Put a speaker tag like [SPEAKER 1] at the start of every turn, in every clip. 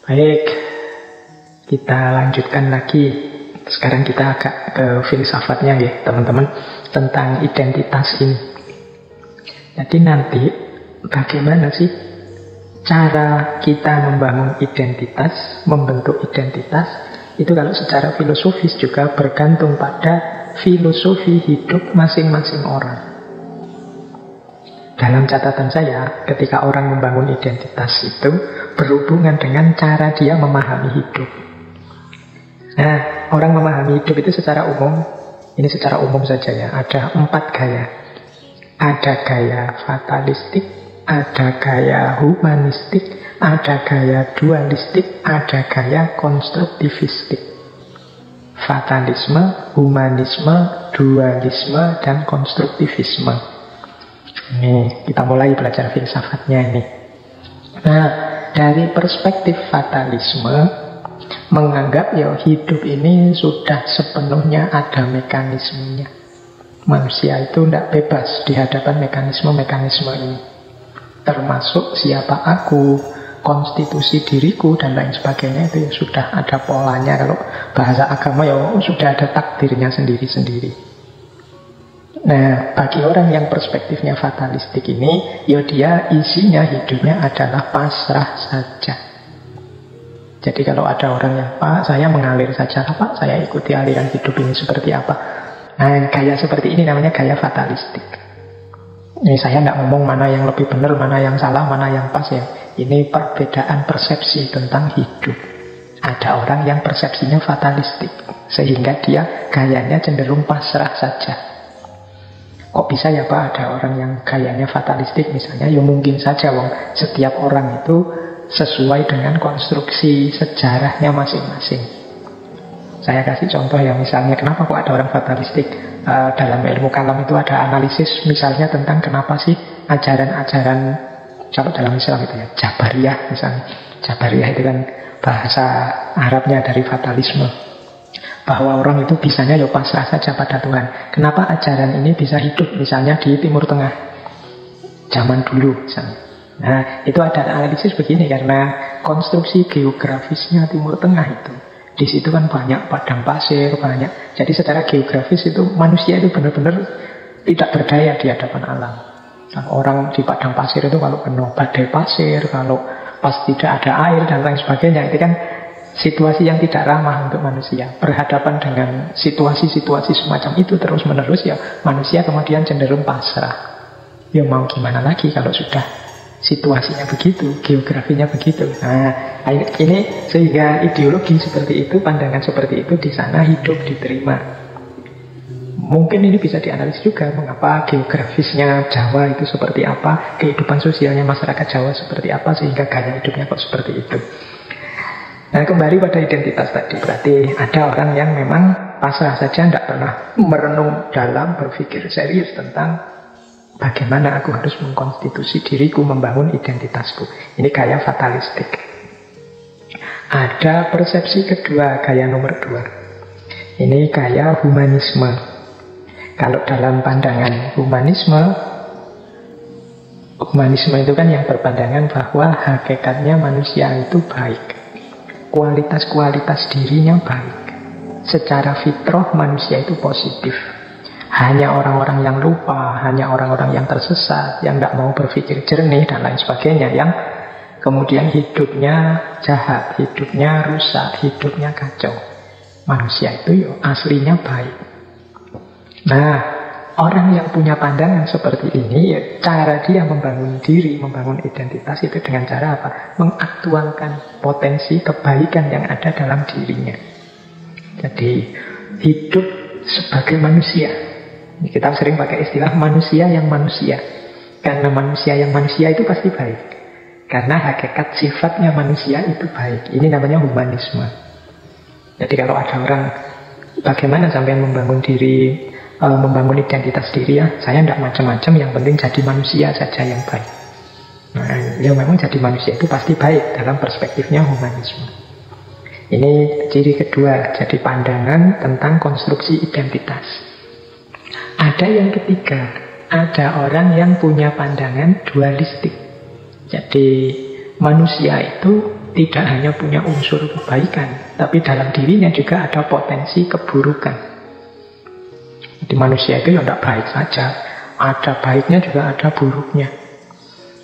[SPEAKER 1] Baik, kita lanjutkan lagi. Sekarang kita agak ke filsafatnya ya teman-teman, tentang identitas ini. Jadi nanti bagaimana sih cara kita membangun identitas, membentuk identitas, itu kalau secara filosofis juga bergantung pada filosofi hidup masing-masing orang. Dalam catatan saya, ketika orang membangun identitas itu berhubungan dengan cara dia memahami hidup. Nah, orang memahami hidup itu secara umum, ini secara umum saja ya, ada 4 gaya. Ada gaya fatalistik, ada gaya humanistik, ada gaya dualistik, ada gaya konstruktivistik. Fatalisme, humanisme, dualisme, dan konstruktivisme. Ini kita mulai belajar filsafatnya ini. Nah, dari perspektif fatalisme, menganggap ya hidup ini sudah sepenuhnya ada mekanismenya. Manusia itu tidak bebas di hadapan mekanisme-mekanisme ini. Termasuk siapa aku, konstitusi diriku, dan lain sebagainya, itu ya sudah ada polanya. Kalau bahasa agama ya sudah ada takdirnya sendiri-sendiri. Nah, bagi orang yang perspektifnya fatalistik ini, ya dia isinya hidupnya adalah pasrah saja. Jadi kalau ada orang yang, Pak, saya mengalir saja, Pak, saya ikuti aliran hidup ini seperti apa. Nah, gaya seperti ini namanya gaya fatalistik. Ini saya tidak ngomong mana yang lebih benar, mana yang salah, mana yang pas ya. Ini perbedaan persepsi tentang hidup. Ada orang yang persepsinya fatalistik, sehingga dia gayanya cenderung pasrah saja. Kok bisa ya Pak ada orang yang gayanya fatalistik misalnya? Ya mungkin saja, wong setiap orang itu sesuai dengan konstruksi sejarahnya masing-masing. Saya kasih contoh ya, misalnya kenapa kok ada orang fatalistik. Dalam ilmu kalam itu ada analisis misalnya tentang kenapa sih ajaran-ajaran, kalau dalam Islam itu ya Jabariyah misalnya. Jabariyah itu kan bahasa Arabnya dari fatalisme, bahwa orang itu bisanya ya pasrah saja pada Tuhan. Kenapa ajaran ini bisa hidup misalnya di Timur Tengah zaman dulu misalnya. Nah, itu ada analisis begini, karena konstruksi geografisnya Timur Tengah itu, di situ kan banyak padang pasir, banyak. Jadi secara geografis itu manusia itu benar-benar tidak berdaya di hadapan alam. Nah, orang di padang pasir itu kalau penuh badai pasir, kalau pas tidak ada air dan lain sebagainya, itu kan situasi yang tidak ramah untuk manusia. Berhadapan dengan situasi-situasi semacam itu terus-menerus, ya manusia kemudian cenderung pasrah. Ya mau gimana lagi kalau sudah situasinya begitu, geografinya begitu. Nah, ini sehingga ideologi seperti itu, pandangan seperti itu di sana hidup diterima. Mungkin ini bisa dianalisis juga, mengapa geografisnya Jawa itu seperti apa, kehidupan sosialnya masyarakat Jawa seperti apa, sehingga gaya hidupnya kok seperti itu. Nah, kembali pada identitas tadi, berarti ada orang yang memang pasrah saja, tidak pernah merenung dalam, berpikir serius tentang bagaimana aku harus mengkonstitusi diriku, membangun identitasku. Ini gaya fatalistik. Ada persepsi kedua, gaya nomor 2. Ini gaya humanisme. Kalau dalam pandangan humanisme itu kan yang berpandangan bahwa hakikatnya manusia itu baik. Kualitas-kualitas dirinya baik. Secara fitrah manusia itu positif. Hanya orang-orang yang lupa, hanya orang-orang yang tersesat, yang tidak mau berpikir jernih dan lain sebagainya, yang kemudian hidupnya jahat, hidupnya rusak, hidupnya kacau. Manusia itu ya aslinya baik. Nah, orang yang punya pandangan seperti ini, ya, cara dia membangun diri, membangun identitas itu dengan cara apa? Mengaktualkan potensi kebaikan yang ada dalam dirinya. Jadi hidup sebagai manusia. Kita sering pakai istilah manusia yang manusia. Karena manusia yang manusia itu pasti baik. Karena hakikat sifatnya manusia itu baik. Ini namanya humanisme. Jadi kalau ada orang, bagaimana sampai membangun diri, membangun identitas diri, ya saya tidak macam-macam, yang penting jadi manusia saja yang baik. Nah, ya memang jadi manusia itu pasti baik dalam perspektifnya humanisme. Ini ciri kedua, jadi pandangan tentang konstruksi identitas. Ada yang ketiga, ada orang yang punya pandangan dualistik. Jadi manusia itu tidak hanya punya unsur kebaikan, tapi dalam dirinya juga ada potensi keburukan. Jadi manusia itu ya tidak baik saja, ada baiknya juga ada buruknya.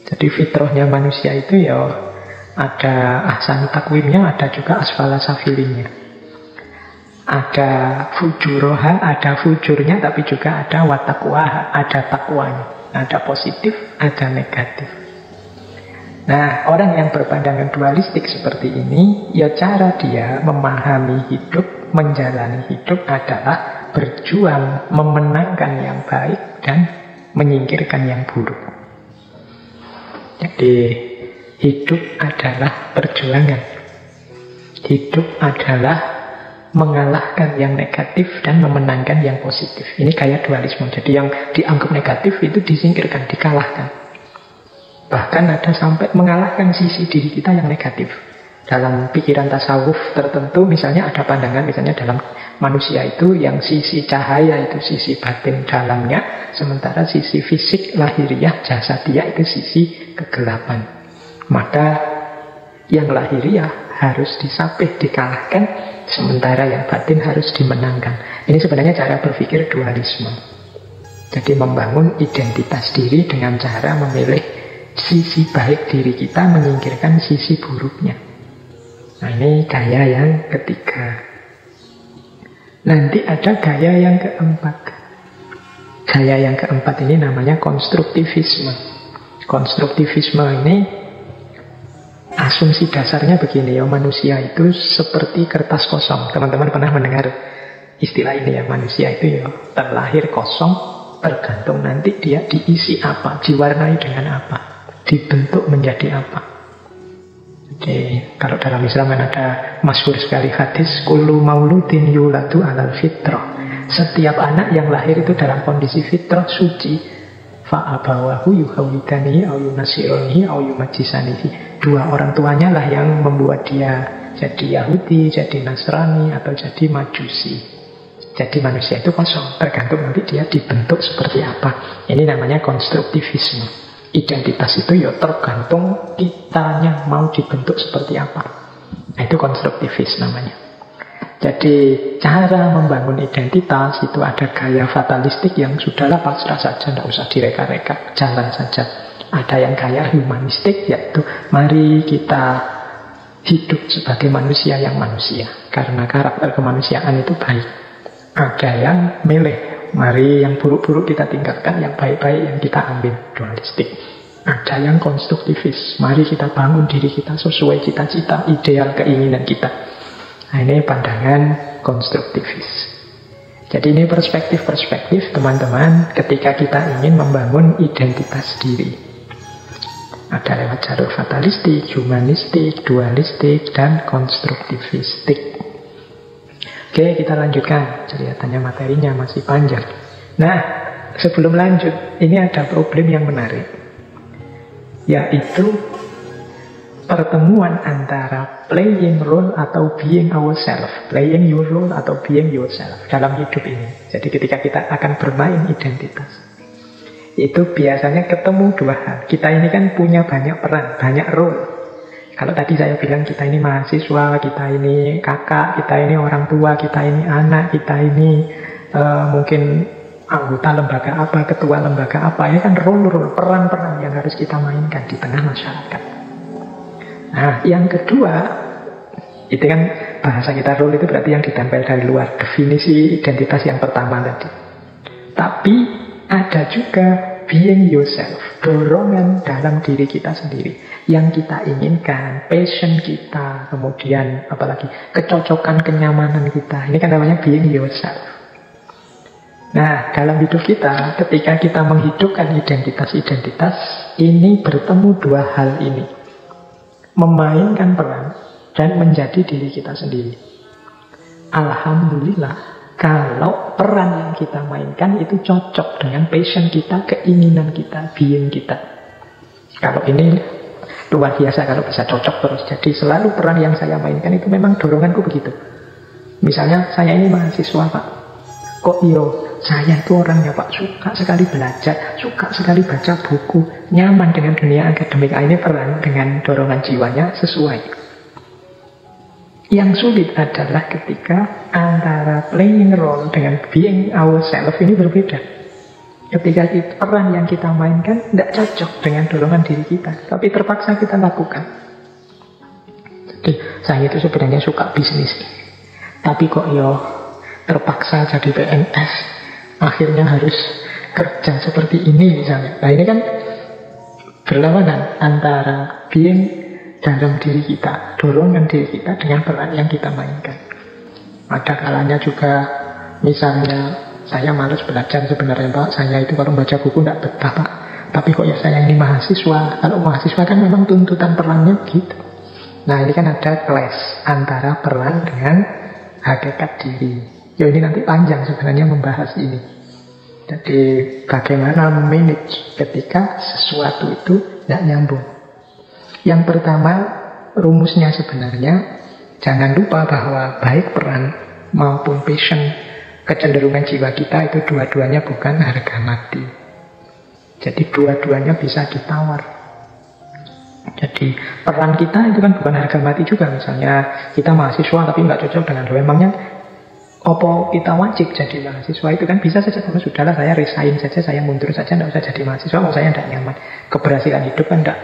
[SPEAKER 1] Jadi fitrahnya manusia itu ya ada ahsan takwimnya, ada juga asfala safilinya. Ada fujuroha, ada fujurnya, tapi juga ada watakwaha, ada takwanya. Ada positif, ada negatif. Nah, orang yang berpandangan dualistik seperti ini, ya cara dia memahami hidup, menjalani hidup adalah berjuang memenangkan yang baik dan menyingkirkan yang buruk. Jadi hidup adalah perjuangan. Hidup adalah mengalahkan yang negatif dan memenangkan yang positif. Ini kayak dualisme. Jadi yang dianggap negatif itu disingkirkan, dikalahkan. Bahkan ada sampai mengalahkan sisi diri kita yang negatif. Dalam pikiran tasawuf tertentu, misalnya ada pandangan, misalnya dalam manusia itu yang sisi cahaya itu sisi batin dalamnya, sementara sisi fisik lahiriah jasadiah itu sisi kegelapan. Maka yang lahiriah harus disapih, dikalahkan, sementara yang batin harus dimenangkan. Ini sebenarnya cara berpikir dualisme. Jadi membangun identitas diri dengan cara memilih sisi baik diri kita, menyingkirkan sisi buruknya. Nah, ini gaya yang ketiga. Nanti ada gaya yang keempat. Gaya yang keempat ini namanya konstruktivisme. Konstruktivisme ini asumsi dasarnya begini ya, manusia itu seperti kertas kosong. Teman-teman pernah mendengar istilah ini ya, manusia itu ya terlahir kosong, tergantung nanti dia diisi apa, diwarnai dengan apa, dibentuk menjadi apa. Jadi kalau dalam Islam kan ada masyhur sekali hadis, kullu mauludin yuladu alal fitrah. Setiap anak yang lahir itu dalam kondisi fitrah suci. Fa'abawahu yuhawidanihi au yunasironihi au yumajisanihi. Dua orang tuanya lah yang membuat dia jadi Yahudi, jadi Nasrani, atau jadi Majusi. Jadi manusia itu kosong, tergantung nanti dia dibentuk seperti apa. Ini namanya konstruktivisme. Identitas itu ya tergantung kitanya mau dibentuk seperti apa. Nah, itu konstruktivis namanya. Jadi cara membangun identitas itu ada gaya fatalistik yang sudahlah pasrah saja, tidak usah direka-reka, jalan saja. Ada yang gaya humanistik, yaitu mari kita hidup sebagai manusia yang manusia, karena karakter kemanusiaan itu baik. Ada yang milih, mari yang buruk-buruk kita tinggalkan, yang baik-baik yang kita ambil, dualistik. Ada yang konstruktivis, mari kita bangun diri kita sesuai cita-cita, ideal, keinginan kita. Nah, ini pandangan konstruktivis. Jadi ini perspektif-perspektif teman-teman ketika kita ingin membangun identitas diri. Ada lewat jalur fatalistik, humanistik, dualistik, dan konstruktivistik. Oke, kita lanjutkan. Kelihatannya materinya masih panjang. Nah, sebelum lanjut, ini ada problem yang menarik, yaitu pertemuan antara playing role atau being ourselves, playing your role atau being yourself dalam hidup ini. Jadi ketika kita akan bermain identitas, itu biasanya ketemu dua hal. Kita ini kan punya banyak peran, banyak role. Kalau tadi saya bilang kita ini mahasiswa, kita ini kakak, kita ini orang tua, kita ini anak, kita ini mungkin anggota lembaga apa, ketua lembaga apa. Ini kan role-role, peran-peran yang harus kita mainkan di tengah masyarakat. Nah, yang kedua, itu kan bahasa kita role itu berarti yang ditempel dari luar, definisi identitas yang pertama tadi. Tapi ada juga being yourself, dorongan dalam diri kita sendiri, yang kita inginkan, passion kita, kemudian apalagi kecocokan, kenyamanan kita. Ini kan namanya being yourself. Nah, dalam hidup kita, ketika kita menghidupkan identitas-identitas, ini bertemu dua hal ini. Memainkan peran dan menjadi diri kita sendiri. Alhamdulillah, kalau peran yang kita mainkan itu cocok dengan passion kita, keinginan kita, being kita. Kalau ini luar biasa kalau bisa cocok terus. Jadi selalu peran yang saya mainkan itu memang doronganku begitu. Misalnya saya ini mahasiswa Pak. Kok iyo saya itu orangnya Pak, suka sekali belajar, suka sekali baca buku, nyaman dengan dunia akademik. Ini peran dengan dorongan jiwanya sesuai. Yang sulit adalah ketika antara playing role dengan being ourselves ini berbeda. Ketika peran yang kita mainkan tidak cocok dengan dorongan diri kita, tapi terpaksa kita lakukan. Jadi saya itu sebenarnya suka bisnis, tapi kok terpaksa jadi PNS, akhirnya harus kerja seperti ini misalnya. Nah ini kan berlawanan antara being dalam diri kita, dorongan diri kita dengan peran yang kita mainkan. Ada kalanya juga misalnya saya malas belajar sebenarnya Pak, saya itu kalau baca buku tidak betah Pak, tapi kok ya saya ini mahasiswa. Kalau mahasiswa kan memang tuntutan perannya gitu. Nah ini kan ada clash antara peran dengan hakikat diri. Ini nanti panjang sebenarnya membahas ini. Jadi bagaimana manage ketika sesuatu itu tidak nyambung. Yang pertama, rumusnya sebenarnya jangan lupa bahwa baik peran maupun passion, kecenderungan jiwa kita itu dua-duanya bukan harga mati. Jadi dua-duanya bisa ditawar. Jadi peran kita itu kan bukan harga mati juga. Misalnya kita mahasiswa tapi nggak cocok dengan lo, emangnya apa kita wajib jadi mahasiswa? Itu kan bisa saja, sudahlah saya resign saja, saya mundur saja, tidak usah jadi mahasiswa, kalau saya tidak nyaman. Keberhasilan hidup kan tidak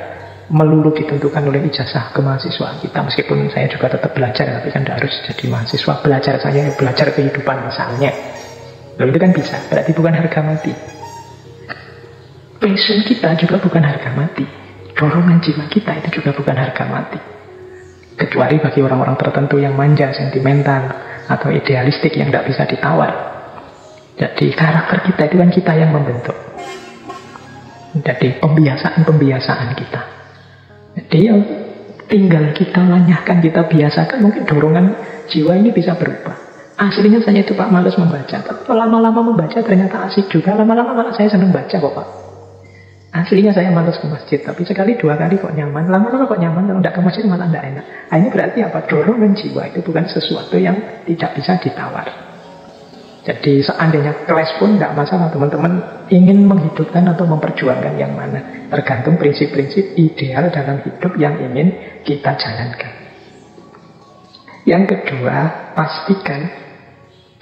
[SPEAKER 1] melulu ditentukan oleh ijazah kemahasiswaan kita. Meskipun saya juga tetap belajar, tapi kan tidak harus jadi mahasiswa. Belajar saya, belajar kehidupan misalnya. Lalu itu kan bisa, berarti bukan harga mati. Passion kita juga bukan harga mati. Dorongan jiwa kita itu juga bukan harga mati. Kecuali bagi orang-orang tertentu yang manja, sentimental, atau idealistik yang tidak bisa ditawar. Jadi karakter kita itu kan kita yang membentuk. Jadi pembiasaan-pembiasaan kita. Jadi tinggal kita lanyahkan, kita biasakan, mungkin dorongan jiwa ini bisa berubah. Aslinya saya itu Pak malas membaca, tapi lama-lama membaca ternyata asik juga. Lama-lama malah saya senang baca kok Pak. Aslinya saya malas ke masjid, tapi sekali dua kali kok nyaman. Lama-lama kok nyaman, kalau tidak ke masjid malah tidak enak. Nah, ini berarti apa? Dorongan jiwa itu bukan sesuatu yang tidak bisa ditawar. Jadi seandainya clash pun tidak masalah. Teman-teman ingin menghidupkan atau memperjuangkan yang mana, tergantung prinsip-prinsip ideal dalam hidup yang ingin kita jalankan. Yang kedua, pastikan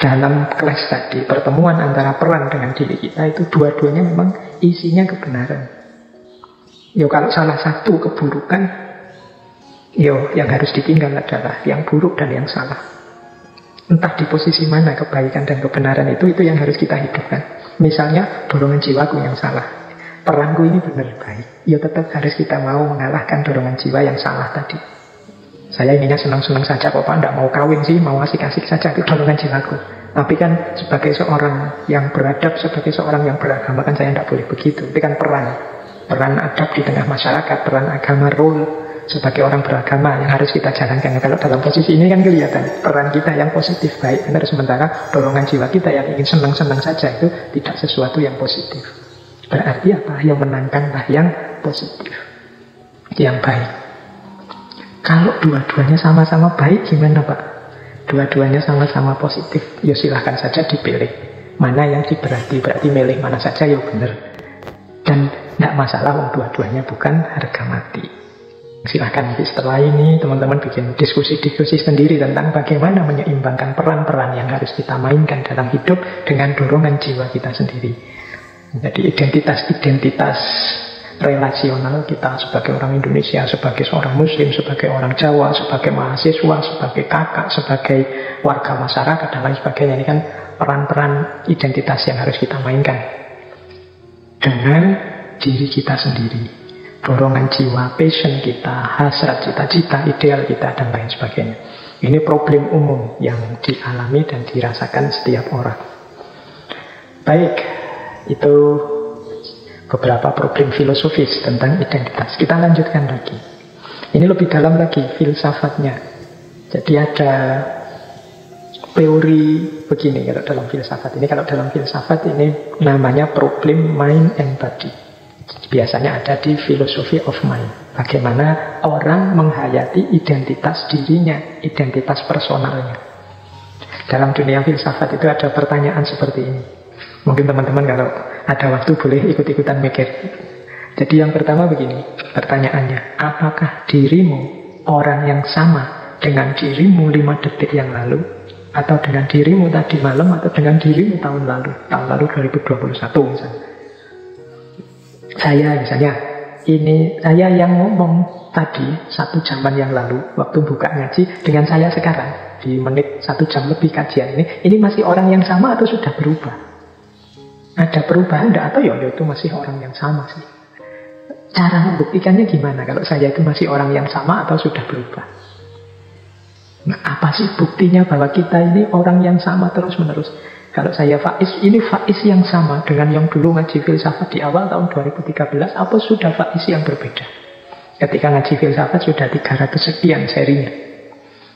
[SPEAKER 1] dalam clash tadi, pertemuan antara peran dengan diri kita itu dua-duanya memang isinya kebenaran. Kalau salah satu keburukan, yang harus ditinggal adalah yang buruk dan yang salah. Entah di posisi mana kebaikan dan kebenaran itu yang harus kita hidupkan. Misalnya dorongan jiwaku yang salah, peranku ini benar baik, tetap harus kita mau mengalahkan dorongan jiwa yang salah tadi. Saya inginnya senang-senang saja kok Pak, tidak mau kawin sih, mau asik-asik saja, itu dorongan jiwaku. Tapi kan sebagai seorang yang beradab, sebagai seorang yang beragama kan saya tidak boleh begitu. Itu kan peran adab di tengah masyarakat, peran agama, role sebagai orang beragama yang harus kita jalankan. Kalau dalam posisi ini kan kelihatan peran kita yang positif, baik benar, sementara dorongan jiwa kita yang ingin senang-senang saja itu tidak sesuatu yang positif. Berarti apa? Yang menangkanlah yang positif, yang baik. Kalau dua-duanya sama-sama baik gimana Pak? Dua-duanya sama-sama positif, silahkan saja dipilih. Mana yang berarti milih mana saja benar. Dan tidak masalah, dua-duanya bukan harga mati. Silahkan nanti setelah ini teman-teman bikin diskusi-diskusi sendiri tentang bagaimana menyeimbangkan peran-peran yang harus kita mainkan dalam hidup dengan dorongan jiwa kita sendiri. Jadi identitas-identitas relasional kita sebagai orang Indonesia, sebagai seorang Muslim, sebagai orang Jawa, sebagai mahasiswa, sebagai kakak, sebagai warga masyarakat dan lain sebagainya. Ini kan peran-peran identitas yang harus kita mainkan dengan diri kita sendiri. Dorongan jiwa, passion kita, hasrat, cita-cita, ideal kita, dan lain sebagainya. Ini problem umum yang dialami dan dirasakan setiap orang. Baik, itu beberapa problem filosofis tentang identitas. Kita lanjutkan lagi. Ini lebih dalam lagi filsafatnya. Jadi ada teori begini kalau dalam filsafat ini. Kalau dalam filsafat ini namanya problem mind and body. Biasanya ada di philosophy of mind. Bagaimana orang menghayati identitas dirinya, identitas personalnya. Dalam dunia filsafat itu ada pertanyaan seperti ini. Mungkin teman-teman kalau ada waktu boleh ikut-ikutan mikir. Jadi yang pertama begini, pertanyaannya, apakah dirimu orang yang sama dengan dirimu 5 detik yang lalu, atau dengan dirimu tadi malam, atau dengan dirimu tahun lalu 2021 misalnya. Saya misalnya, ini saya yang ngomong tadi 1 jaman yang lalu waktu buka ngaji, dengan saya sekarang di menit 1 jam lebih kajian ini masih orang yang sama atau sudah berubah? Ada perubahan enggak? Atau ya itu masih orang yang sama sih? Cara membuktikannya gimana kalau saya itu masih orang yang sama atau sudah berubah? Nah, apa sih buktinya bahwa kita ini orang yang sama terus-menerus? Kalau saya Faiz, ini Faiz yang sama dengan yang dulu ngaji filsafat di awal tahun 2013, apa sudah Faiz yang berbeda? Ketika ngaji filsafat sudah 300 sekian serinya.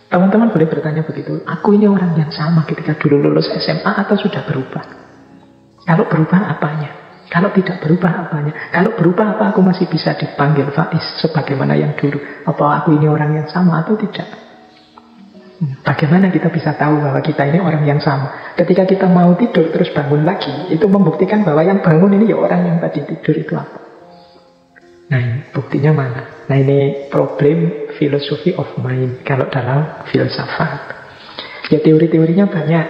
[SPEAKER 1] Teman-teman boleh bertanya begitu, aku ini orang yang sama ketika dulu lulus SMA atau sudah berubah? Kalau berubah apanya? Kalau tidak berubah apanya? Kalau berubah apa aku masih bisa dipanggil Faiz sebagaimana yang dulu? Apa aku ini orang yang sama atau tidak? Bagaimana kita bisa tahu bahwa kita ini orang yang sama? Ketika kita mau tidur terus bangun lagi, itu membuktikan bahwa yang bangun ini ya orang yang tadi tidur itu apa? Nah, buktinya mana? Nah, ini problem philosophy of mind kalau dalam filsafat. Ya teori-teorinya banyak.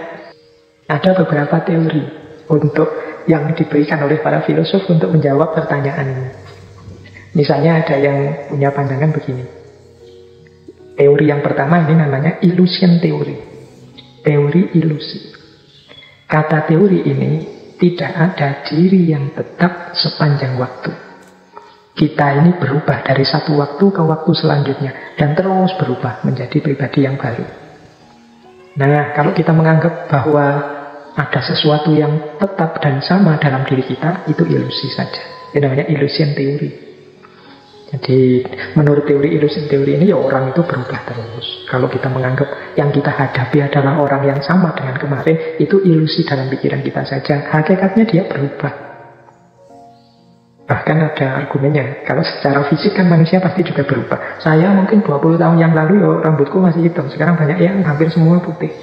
[SPEAKER 1] Ada beberapa teori untuk yang diberikan oleh para filosof untuk menjawab pertanyaan ini. Misalnya ada yang punya pandangan begini. Teori yang pertama ini namanya illusion theory. Teori ilusi. Kata teori ini tidak ada diri yang tetap sepanjang waktu. Kita ini berubah dari satu waktu ke waktu selanjutnya dan terus berubah menjadi pribadi yang baru. Nah, kalau kita menganggap bahwa ada sesuatu yang tetap dan sama dalam diri kita, itu ilusi saja. Itu namanya illusion theory. Jadi menurut teori illusion theory ini ya orang itu berubah terus. Kalau kita menganggap yang kita hadapi adalah orang yang sama dengan kemarin, itu ilusi dalam pikiran kita saja. Hakikatnya dia berubah. Bahkan ada argumennya, kalau secara fisik kan manusia pasti juga berubah. Saya mungkin 20 tahun yang lalu ya rambutku masih hitam, sekarang banyak yang hampir semua putih.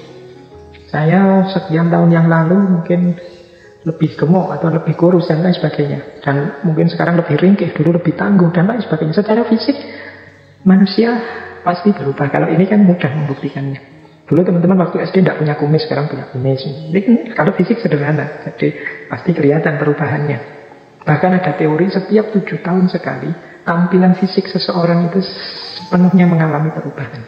[SPEAKER 1] Saya sekian tahun yang lalu mungkin lebih gemuk atau lebih kurus dan lain sebagainya. Dan mungkin sekarang lebih ringkih, dulu lebih tangguh dan lain sebagainya. Secara fisik manusia pasti berubah. Kalau ini kan mudah membuktikannya. Dulu teman-teman waktu SD tidak punya kumis, sekarang punya kumis. Ini kan kalau fisik sederhana, jadi pasti kelihatan perubahannya. Bahkan ada teori setiap 7 tahun sekali tampilan fisik seseorang itu sepenuhnya mengalami perubahan.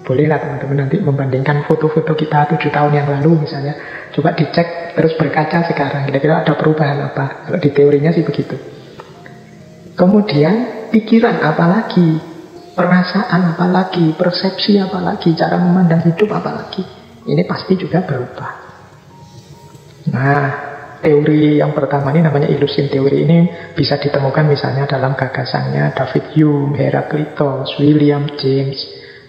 [SPEAKER 1] Bolehlah teman-teman nanti membandingkan foto-foto kita 7 tahun yang lalu misalnya. Coba dicek terus berkaca sekarang. Kira-kira ada perubahan apa? Kalau di teorinya sih begitu. Kemudian pikiran apa lagi? Perasaan apa lagi? Persepsi apa lagi? Cara memandang hidup apa lagi? Ini pasti juga berubah. Nah, teori yang pertama ini namanya illusion teori. Ini bisa ditemukan misalnya dalam gagasannya David Hume, Heraclitus, William James,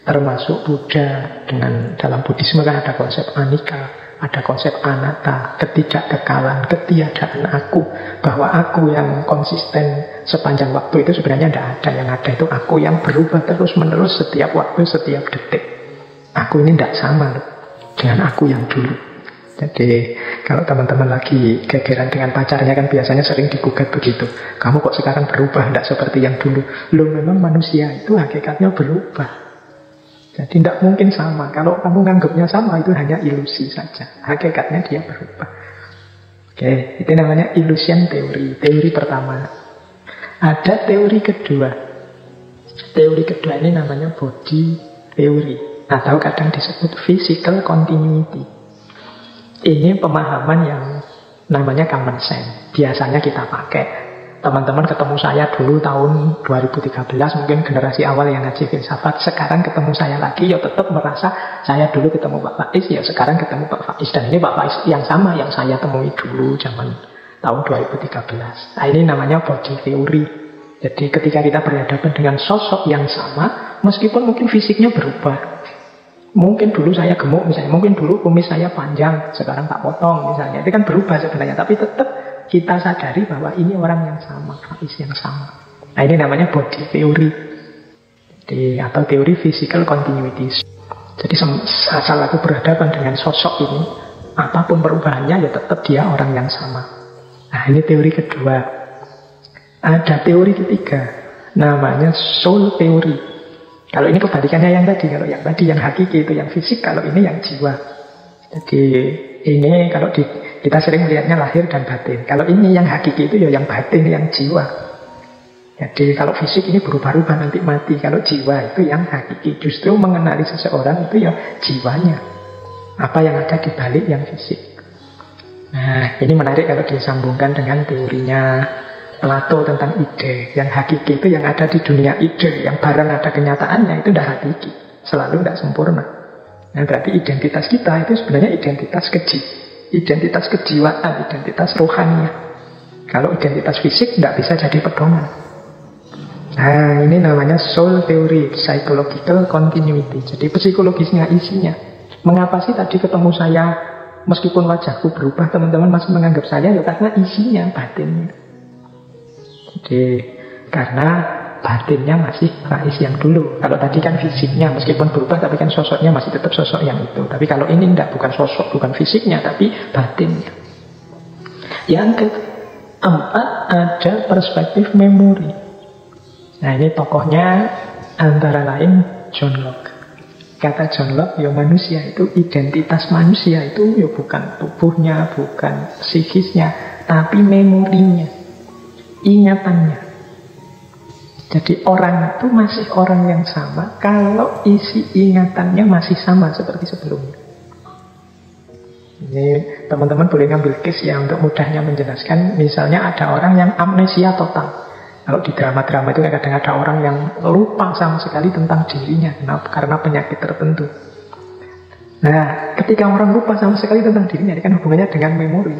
[SPEAKER 1] termasuk Buddha. Dengan dalam Buddhisme kan ada konsep anicca, ada konsep anatta, ketidakkekalan, ketiadaan aku, bahwa aku yang konsisten sepanjang waktu itu sebenarnya tidak ada. Yang ada itu aku yang berubah terus-menerus setiap waktu, setiap detik. Aku ini tidak sama loh dengan aku yang dulu. Jadi kalau teman-teman lagi gegeran dengan pacarnya kan biasanya sering digugat begitu. Kamu kok sekarang berubah, tidak seperti yang dulu. Loh, memang manusia itu hakikatnya berubah. Jadi tidak mungkin sama. Kalau kamu nganggapnya sama, itu hanya ilusi saja. Hakikatnya dia berubah. Oke, itu namanya illusion teori. Teori pertama. Ada teori kedua. Teori kedua ini namanya body theory, atau kadang disebut physical continuity. Ini pemahaman yang namanya common sense. Biasanya kita pakai. Teman-teman ketemu saya dulu tahun 2013, mungkin generasi awal yang ngaji filsafat. Sekarang ketemu saya lagi, ya tetap merasa saya dulu ketemu Pak Faiz, ya sekarang ketemu Pak Faiz. Dan ini Pak Faiz yang sama yang saya temui dulu zaman tahun 2013. Nah, ini namanya body theory. Jadi ketika kita berhadapan dengan sosok yang sama, meskipun mungkin fisiknya berubah. Mungkin dulu saya gemuk misalnya, mungkin dulu kumis saya panjang, sekarang tak potong misalnya. Itu kan berubah sebenarnya, tapi tetap kita sadari bahwa ini orang yang sama, Faiz yang sama. Nah, ini namanya body theory. Jadi, atau teori physical continuity. Jadi asal aku berhadapan dengan sosok ini, apapun perubahannya ya tetap dia orang yang sama. Nah, ini teori kedua. Ada teori ketiga, namanya soul theory. Kalau ini kebalikannya yang tadi. Kalau yang tadi yang hakiki itu yang fisik, kalau ini yang jiwa. Jadi ini kalau kita sering melihatnya lahir dan batin. Kalau ini yang hakiki itu ya yang batin, yang jiwa. Jadi kalau fisik ini berubah-ubah nanti mati. Kalau jiwa itu yang hakiki. Justru mengenali seseorang itu ya jiwanya. Apa yang ada di balik yang fisik. Nah, ini menarik kalau disambungkan dengan teorinya Plato tentang ide. Yang hakiki itu yang ada di dunia ide. Yang barang ada kenyataannya itu tidak hakiki. Selalu tidak sempurna. Nah, berarti identitas kita itu sebenarnya identitas keji. Identitas kejiwaan, identitas rohaninya. Kalau identitas fisik tidak bisa jadi pedoman. Nah, ini namanya soul theory, psychological continuity. Jadi psikologisnya, isinya. Mengapa sih tadi ketemu saya, meskipun wajahku berubah, teman-teman masih menganggap saya? Ya karena isinya, batinnya. Jadi, karena batinnya masih Rais yang dulu. Kalau tadi kan fisiknya, meskipun berubah, tapi kan sosoknya masih tetap sosok yang itu. Tapi kalau ini enggak, bukan sosok, bukan fisiknya, tapi batinnya. Yang keempat, ada perspektif memori. Nah, ini tokohnya antara lain John Locke. Kata John Locke, ya manusia itu, identitas manusia itu ya bukan tubuhnya, bukan psikisnya, tapi memorinya, ingatannya. Jadi orang itu masih orang yang sama kalau isi ingatannya masih sama seperti sebelumnya. Ini teman-teman boleh ngambil case ya untuk mudahnya menjelaskan. Misalnya ada orang yang amnesia total. Kalau di drama-drama itu kadang ada orang yang lupa sama sekali tentang dirinya karena penyakit tertentu. Nah, ketika orang lupa sama sekali tentang dirinya, ini kan hubungannya dengan memori.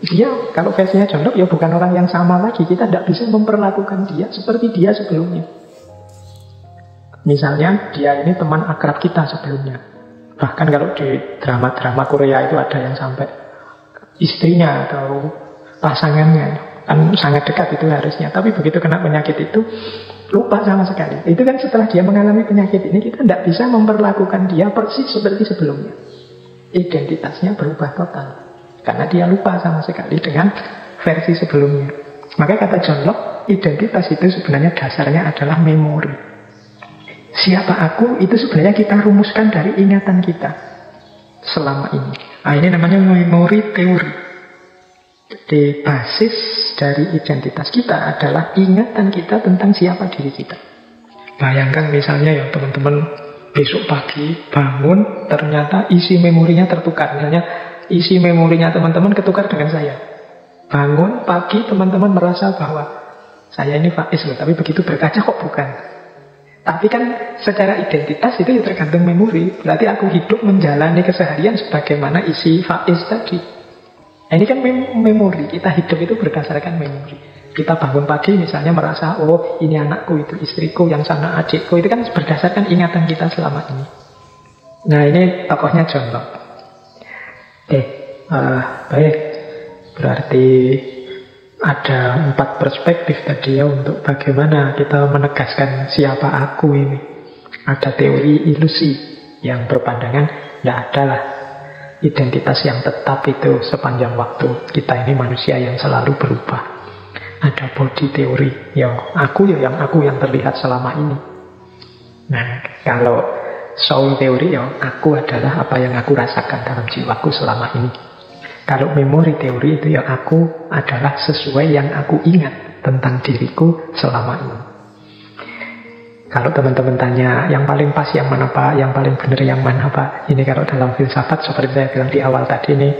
[SPEAKER 1] Dia, kalau versinya John Locke, ya bukan orang yang sama lagi. Kita tidak bisa memperlakukan dia seperti dia sebelumnya. Misalnya, dia ini teman akrab kita sebelumnya. Bahkan kalau di drama-drama Korea itu ada yang sampai istrinya atau pasangannya. Kan sangat dekat itu harusnya. Tapi begitu kena penyakit itu lupa sama sekali. Itu kan setelah dia mengalami penyakit ini, kita tidak bisa memperlakukan dia persis seperti sebelumnya. Identitasnya berubah total. Karena dia lupa sama sekali dengan versi sebelumnya. Maka kata John Locke, identitas itu sebenarnya dasarnya adalah memori. Siapa aku itu sebenarnya kita rumuskan dari ingatan kita selama ini. Nah, ini namanya memori teori. Jadi basis dari identitas kita adalah ingatan kita tentang siapa diri kita. Bayangkan misalnya ya teman-teman besok pagi bangun, ternyata isi memorinya tertukar. Misalnya isi memorinya teman-teman ketukar dengan saya. Bangun pagi teman-teman merasa bahwa saya ini Faiz loh, tapi begitu berkaca kok bukan. Tapi kan secara identitas itu ya tergantung memori. Berarti aku hidup menjalani keseharian sebagaimana isi Faiz tadi. Nah, ini kan memori. Kita hidup itu berdasarkan memori. Kita bangun pagi misalnya merasa, oh ini anakku, itu istriku, yang sana adikku. Itu kan berdasarkan ingatan kita selama ini. Nah, ini tokohnya John Locke. Baik. Berarti ada 4 perspektif tadi ya untuk bagaimana kita menegaskan siapa aku ini. Ada teori ilusi yang berpandangan tidak adalah identitas yang tetap itu sepanjang waktu. Kita ini manusia yang selalu berubah. Ada body teori, yang aku yang terlihat selama ini. Nah, kalau soul teori, ya aku adalah apa yang aku rasakan dalam jiwaku selama ini. Kalau memori teori itu ya aku adalah sesuai yang aku ingat tentang diriku selama ini. Kalau teman-teman tanya yang paling pas yang mana Pak, yang paling benar yang mana Pak, ini kalau dalam filsafat seperti saya bilang di awal tadi, ini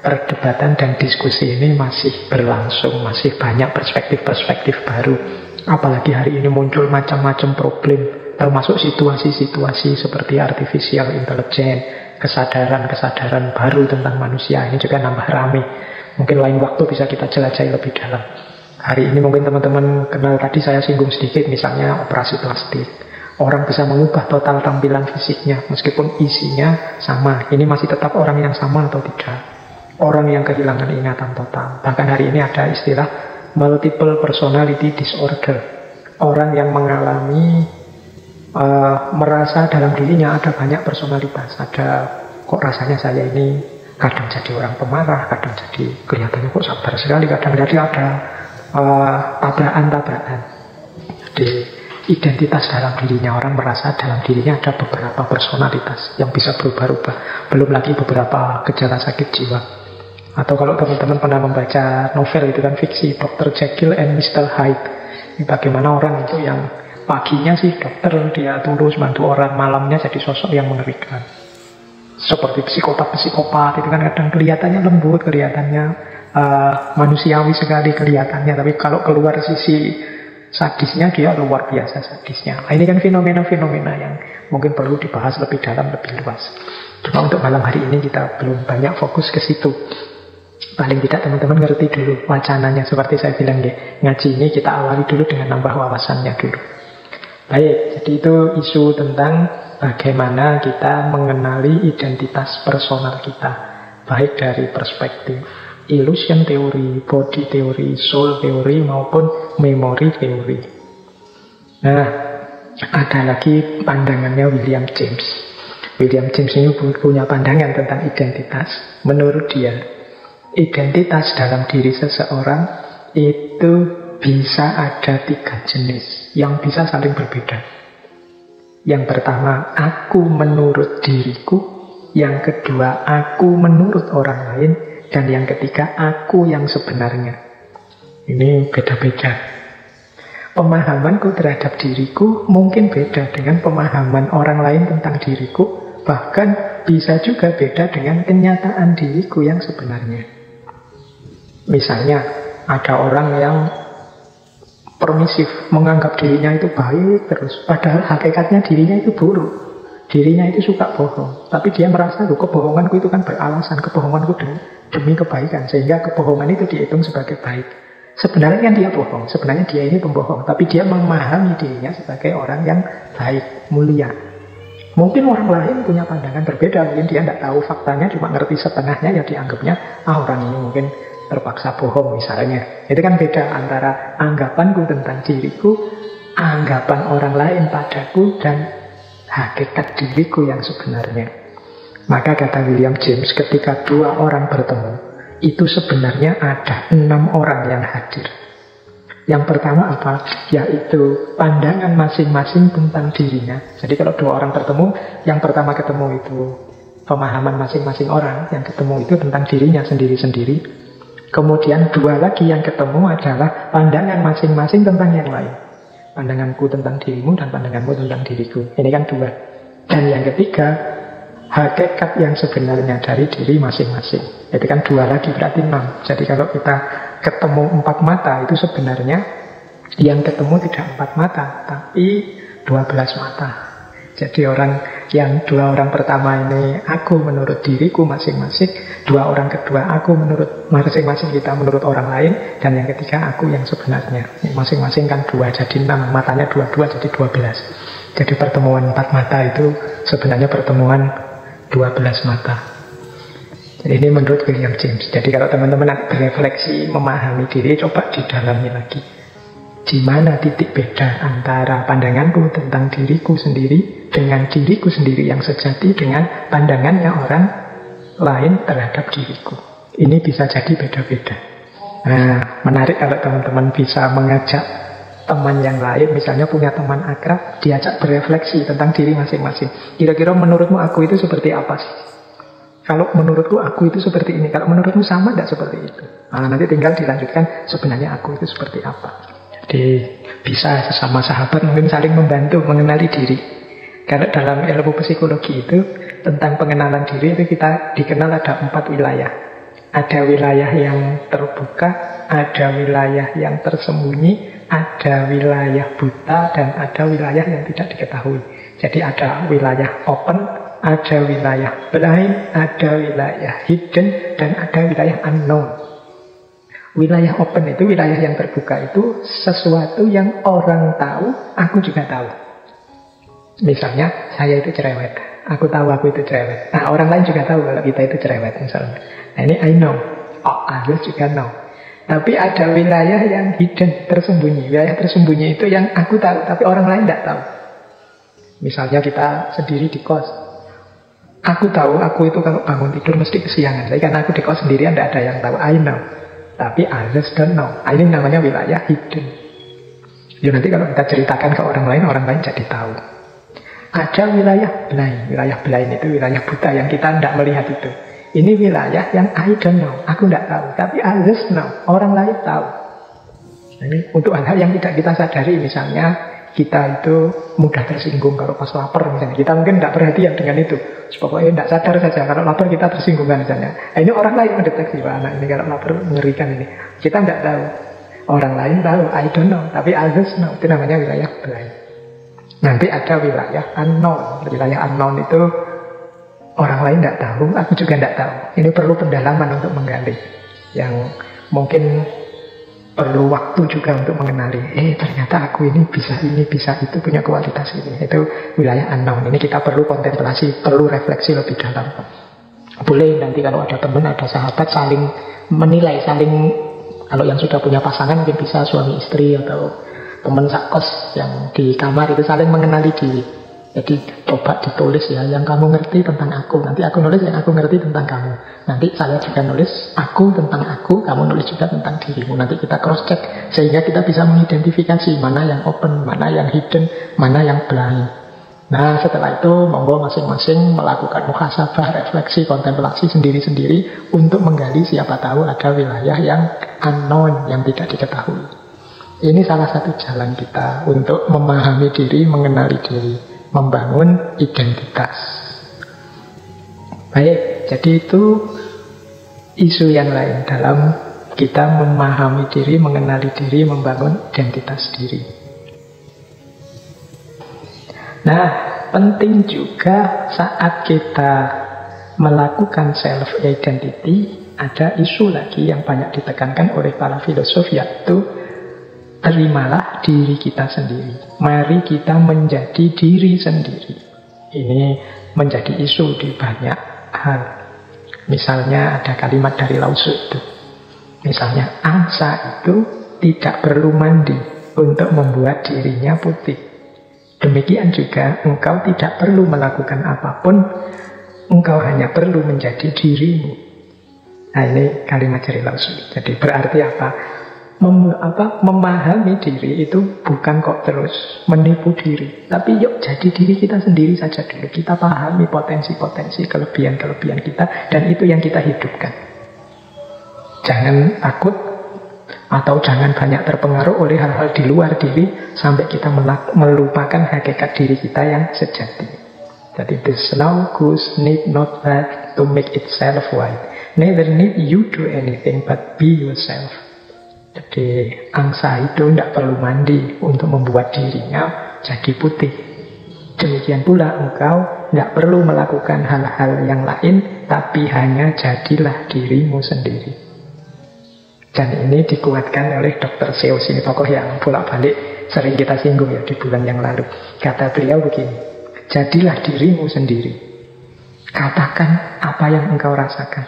[SPEAKER 1] perdebatan dan diskusi ini masih berlangsung, masih banyak perspektif-perspektif baru. Apalagi hari ini muncul macam-macam problem, termasuk situasi-situasi seperti artificial intelligence, kesadaran-kesadaran baru tentang manusia. Ini juga nambah rame. Mungkin lain waktu bisa kita jelajahi lebih dalam. Hari ini mungkin teman-teman kenal, tadi saya singgung sedikit, misalnya operasi plastik. Orang bisa mengubah total tampilan fisiknya, meskipun isinya sama. Ini masih tetap orang yang sama atau tidak? Orang yang kehilangan ingatan total. Bahkan hari ini ada istilah multiple personality disorder. Orang yang mengalami merasa dalam dirinya ada banyak personalitas. Ada, kok rasanya saya ini Kadang jadi orang pemarah, kadang jadi kelihatannya kok sabar sekali, kadang jadi ada tabrakan-tabrakan. Jadi identitas dalam dirinya, orang merasa dalam dirinya ada beberapa personalitas yang bisa berubah-ubah. Belum lagi beberapa gejala sakit jiwa. Atau kalau teman-teman pernah membaca novel itu kan fiksi, Dr. Jekyll and Mr. Hyde. Ini bagaimana orang itu yang paginya sih dokter, dia tulus bantu orang, malamnya jadi sosok yang mengerikan. Seperti psikopat-psikopat itu kan kadang kelihatannya lembut, kelihatannya manusiawi sekali kelihatannya, tapi kalau keluar sisi sadisnya dia luar biasa sadisnya. Nah, ini kan fenomena-fenomena yang mungkin perlu dibahas lebih dalam, lebih luas. Cuma untuk malam hari ini kita belum banyak fokus ke situ. Paling tidak teman-teman ngerti dulu wacananya. Seperti saya bilang ya, ngaji ini kita awali dulu dengan nambah wawasannya dulu. Baik, jadi itu isu tentang bagaimana kita mengenali identitas personal kita, baik dari perspektif illusion teori, body teori, soul teori, maupun memory teori. Nah, ada lagi pandangannya William James. William James ini punya pandangan tentang identitas. Menurut dia, identitas dalam diri seseorang itu bisa ada 3 jenis yang bisa saling berbeda. Yang pertama, aku menurut diriku. Yang kedua, aku menurut orang lain. Dan yang ketiga, aku yang sebenarnya. Ini beda-beda. Pemahamanku terhadap diriku mungkin beda dengan pemahaman orang lain tentang diriku. Bahkan bisa juga beda dengan kenyataan diriku yang sebenarnya. Misalnya, ada orang yang permisif, menganggap dirinya itu baik terus, padahal hakikatnya dirinya itu buruk. Dirinya itu suka bohong, tapi dia merasa, loh, kebohonganku itu kan beralasan, kebohonganku demi kebaikan, sehingga kebohongan itu dihitung sebagai baik. Sebenarnya kan dia bohong, sebenarnya dia ini pembohong, tapi dia memahami dirinya sebagai orang yang baik, mulia. Mungkin orang lain punya pandangan berbeda, mungkin dia tidak tahu faktanya, cuma ngerti setengahnya, ya dianggapnya, orang ini mungkin terpaksa bohong misalnya. Itu kan beda antara anggapanku tentang diriku, anggapan orang lain padaku, dan hakikat diriku yang sebenarnya. Maka kata William James, ketika 2 orang bertemu, itu sebenarnya ada 6 orang yang hadir. Yang pertama apa? Yaitu pandangan masing-masing tentang dirinya. Jadi kalau 2 orang bertemu, yang pertama ketemu itu pemahaman masing-masing orang, yang ketemu itu tentang dirinya sendiri-sendiri. Kemudian 2 lagi yang ketemu adalah pandangan masing-masing tentang yang lain. Pandanganku tentang dirimu dan pandanganmu tentang diriku. Ini kan 2. Dan yang ketiga, hakikat yang sebenarnya dari diri masing-masing. Itu kan 2 lagi, berarti 6. Jadi kalau kita ketemu 4 mata, itu sebenarnya yang ketemu tidak 4 mata, tapi 12 mata. Jadi yang 2 orang pertama ini aku menurut diriku masing-masing, 2 orang kedua aku menurut masing-masing kita menurut orang lain, dan yang ketiga aku yang sebenarnya. Masing-masing kan 2, jadi 6, matanya 2 jadi 12. Jadi pertemuan 4 mata itu sebenarnya pertemuan 12 mata. Jadi ini menurut William James. Jadi kalau teman-teman berefleksi, memahami diri, coba didalami lagi. Di mana titik beda antara pandanganku tentang diriku sendiri dengan diriku sendiri yang sejati dengan pandangannya orang lain terhadap diriku. Ini bisa jadi beda-beda. Nah, menarik kalau teman-teman bisa mengajak teman yang lain, misalnya punya teman akrab, diajak berefleksi tentang diri masing-masing. Kira-kira menurutmu aku itu seperti apa sih? Kalau menurutku aku itu seperti ini, kalau menurutmu sama tidak seperti itu? Nah, nanti tinggal dilanjutkan, sebenarnya aku itu seperti apa. Jadi bisa sesama sahabat mungkin saling membantu mengenali diri. Karena dalam ilmu psikologi itu tentang pengenalan diri itu kita dikenal ada 4 wilayah. Ada wilayah yang terbuka, ada wilayah yang tersembunyi, ada wilayah buta, dan ada wilayah yang tidak diketahui. Jadi ada wilayah open, ada wilayah blind, ada wilayah hidden, dan ada wilayah unknown. Wilayah open itu, wilayah yang terbuka itu sesuatu yang orang tahu, aku juga tahu. Misalnya, saya itu cerewet. Aku tahu aku itu cerewet. Nah, orang lain juga tahu kalau kita itu cerewet misalnya. Nah, ini I know. Oh, others juga know. Tapi ada wilayah yang hidden, tersembunyi. Wilayah tersembunyi itu yang aku tahu, tapi orang lain tidak tahu. Misalnya kita sendiri di kos. Aku tahu, aku itu kalau bangun tidur mesti kesiangan. Tapi karena aku di kos sendirian, tidak ada yang tahu. I know. Tapi others don't know. Ini namanya wilayah hidden. Ya nanti kalau kita ceritakan ke orang lain jadi tahu. Ada wilayah blind. Wilayah blind itu wilayah buta yang kita tidak melihat itu. Ini wilayah yang I don't know. Aku tidak tahu. Tapi others know. Orang lain tahu. Ini untuk hal-hal yang tidak kita sadari. Misalnya kita itu mudah tersinggung kalau pas lapar misalnya. Kita mungkin tidak perhatian dengan itu. Pokoknya tidak sadar saja. Kalau lapar kita tersinggung kan misalnya. Nah, ini orang lain mendeteksi. Wah, anak ini kalau lapar mengerikan ini. Kita tidak tahu. Orang lain tahu. I don't know. Tapi others know. Itu namanya wilayah blind. Nanti ada wilayah unknown. Wilayah unknown itu orang lain tidak tahu. Aku juga tidak tahu. Ini perlu pendalaman untuk menggali. Yang mungkin perlu waktu juga untuk mengenali. Ternyata aku ini bisa itu, punya kualitas ini. Itu wilayah unknown. Ini kita perlu kontemplasi, perlu refleksi lebih dalam. Boleh nanti kalau ada teman, ada sahabat saling menilai, kalau yang sudah punya pasangan mungkin bisa suami istri atau teman sakos yang di kamar itu saling mengenali diri. Jadi coba ditulis ya, yang kamu ngerti tentang aku. Nanti aku nulis yang aku ngerti tentang kamu. Nanti saya juga nulis aku tentang aku, kamu nulis juga tentang dirimu. Nanti kita cross check sehingga kita bisa mengidentifikasi mana yang open, mana yang hidden, mana yang blind. Nah setelah itu monggo masing-masing melakukan muhasabah, refleksi, kontemplasi sendiri-sendiri untuk menggali siapa tahu ada wilayah yang unknown, yang tidak diketahui. Ini salah satu jalan kita untuk memahami diri, mengenali diri, membangun identitas. Baik, jadi itu isu yang lain dalam kita memahami diri, mengenali diri, membangun identitas diri. Nah, penting juga saat kita melakukan self-identity, ada isu lagi yang banyak ditekankan oleh para filosof, yaitu terimalah diri kita sendiri. Mari kita menjadi diri sendiri. Ini menjadi isu di banyak hal. Misalnya ada kalimat dari Lao Tzu itu. Misalnya angsa itu tidak perlu mandi untuk membuat dirinya putih. Demikian juga engkau tidak perlu melakukan apapun. Engkau hanya perlu menjadi dirimu. Nah ini kalimat dari Lao Tzu. Jadi berarti apa? Memahami diri itu bukan kok terus menipu diri, tapi yuk jadi diri kita sendiri saja dulu. Kita pahami potensi-potensi, kelebihan-kelebihan kita, dan itu yang kita hidupkan. Jangan takut atau jangan banyak terpengaruh oleh hal-hal di luar diri sampai kita melupakan hakikat diri kita yang sejati. Jadi the snow goose need not that to make itself white, neither need you do anything but be yourself. Jadi angsa itu tidak perlu mandi untuk membuat dirinya jadi putih. Demikian pula engkau tidak perlu melakukan hal-hal yang lain, tapi hanya jadilah dirimu sendiri. Dan ini dikuatkan oleh Dr. Seuss, ini tokoh yang bolak-balik sering kita singgung ya di bulan yang lalu. Kata beliau begini, jadilah dirimu sendiri. Katakan apa yang engkau rasakan.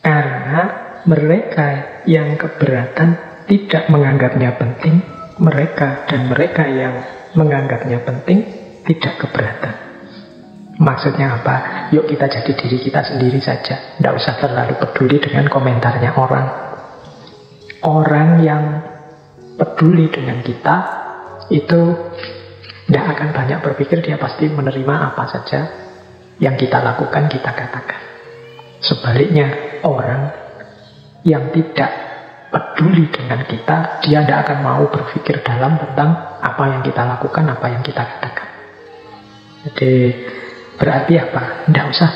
[SPEAKER 1] Karena mereka yang keberatan tidak menganggapnya penting, mereka yang menganggapnya penting tidak keberatan. Maksudnya apa? Yuk kita jadi diri kita sendiri saja. Tidak usah terlalu peduli dengan komentarnya orang. Orang yang peduli dengan kita itu tidak akan banyak berpikir, dia pasti menerima apa saja yang kita lakukan, kita katakan. Sebaliknya, orang yang tidak peduli dengan kita, dia tidak akan mau berpikir dalam tentang apa yang kita lakukan, apa yang kita katakan. Jadi berarti apa? Tidak usah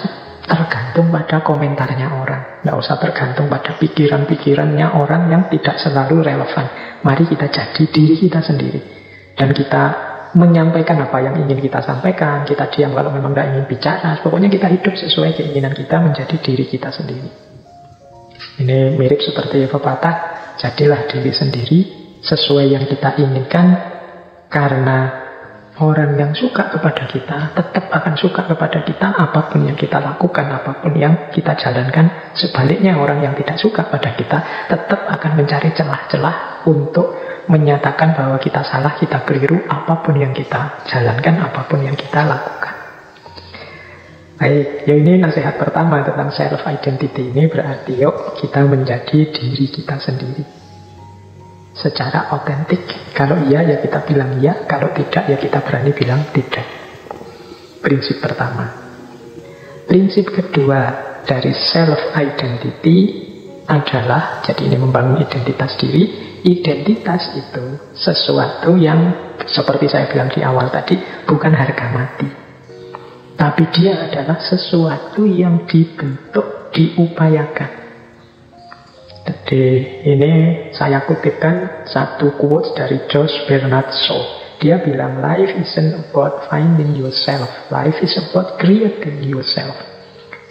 [SPEAKER 1] tergantung pada komentarnya orang, tidak usah tergantung pada pikiran-pikirannya orang yang tidak selalu relevan. Mari kita jadi diri kita sendiri, dan kita menyampaikan apa yang ingin kita sampaikan. Kita diam kalau memang tidak ingin bicara. Pokoknya kita hidup sesuai keinginan kita, menjadi diri kita sendiri. Ini mirip seperti pepatah, jadilah diri sendiri sesuai yang kita inginkan, karena orang yang suka kepada kita tetap akan suka kepada kita apapun yang kita lakukan, apapun yang kita jalankan. Sebaliknya, orang yang tidak suka pada kita tetap akan mencari celah-celah untuk menyatakan bahwa kita salah, kita keliru, apapun yang kita jalankan, apapun yang kita lakukan. Baik, ya ini nasihat pertama tentang self-identity. Ini berarti yuk kita menjadi diri kita sendiri secara otentik. Kalau iya ya kita bilang iya, kalau tidak ya kita berani bilang tidak. Prinsip pertama. Prinsip kedua dari self-identity adalah, jadi ini membangun identitas diri. Identitas itu sesuatu yang seperti saya bilang di awal tadi, bukan harga mati, tapi dia adalah sesuatu yang dibentuk, diupayakan. Jadi ini saya kutipkan satu quote dari George Bernard Shaw. Dia bilang, life isn't about finding yourself, life is about creating yourself.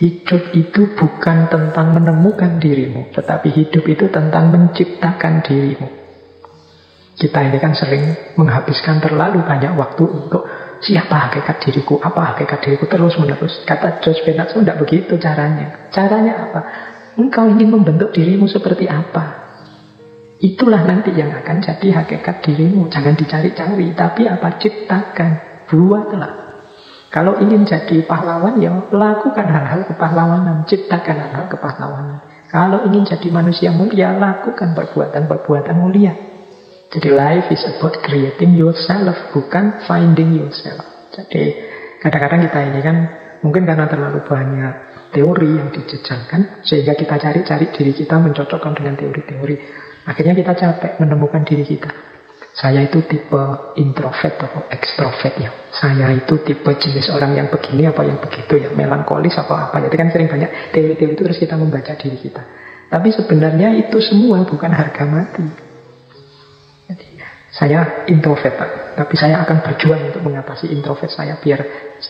[SPEAKER 1] Hidup itu bukan tentang menemukan dirimu, tetapi hidup itu tentang menciptakan dirimu. Kita ini kan sering menghabiskan terlalu banyak waktu untuk siapa hakikat diriku, apa hakikat diriku, terus menerus. Kata George Bernard Shaw, tidak begitu caranya. Caranya apa? Engkau ingin membentuk dirimu seperti apa? Itulah nanti yang akan jadi hakikat dirimu. Jangan dicari-cari, tapi apa? Ciptakan, buatlah. Kalau ingin jadi pahlawan, ya lakukan hal-hal kepahlawanan, ciptakan hal-hal kepahlawanan. Kalau ingin jadi manusia mulia, lakukan perbuatan-perbuatan mulia. Jadi life is about creating yourself, bukan finding yourself. Jadi kadang-kadang kita ini kan mungkin karena terlalu banyak teori yang dijejalkan, sehingga kita cari-cari diri kita mencocokkan dengan teori-teori. Akhirnya kita capek menemukan diri kita. Saya itu tipe introvert atau ekstrovert ya. Saya itu tipe jenis orang yang begini apa yang begitu ya, melankolis apa. Jadi kan sering banyak teori-teori itu terus kita membaca diri kita. Tapi sebenarnya itu semua bukan harga mati. Jadi, saya introvert, tapi saya akan berjuang untuk mengatasi introvert saya biar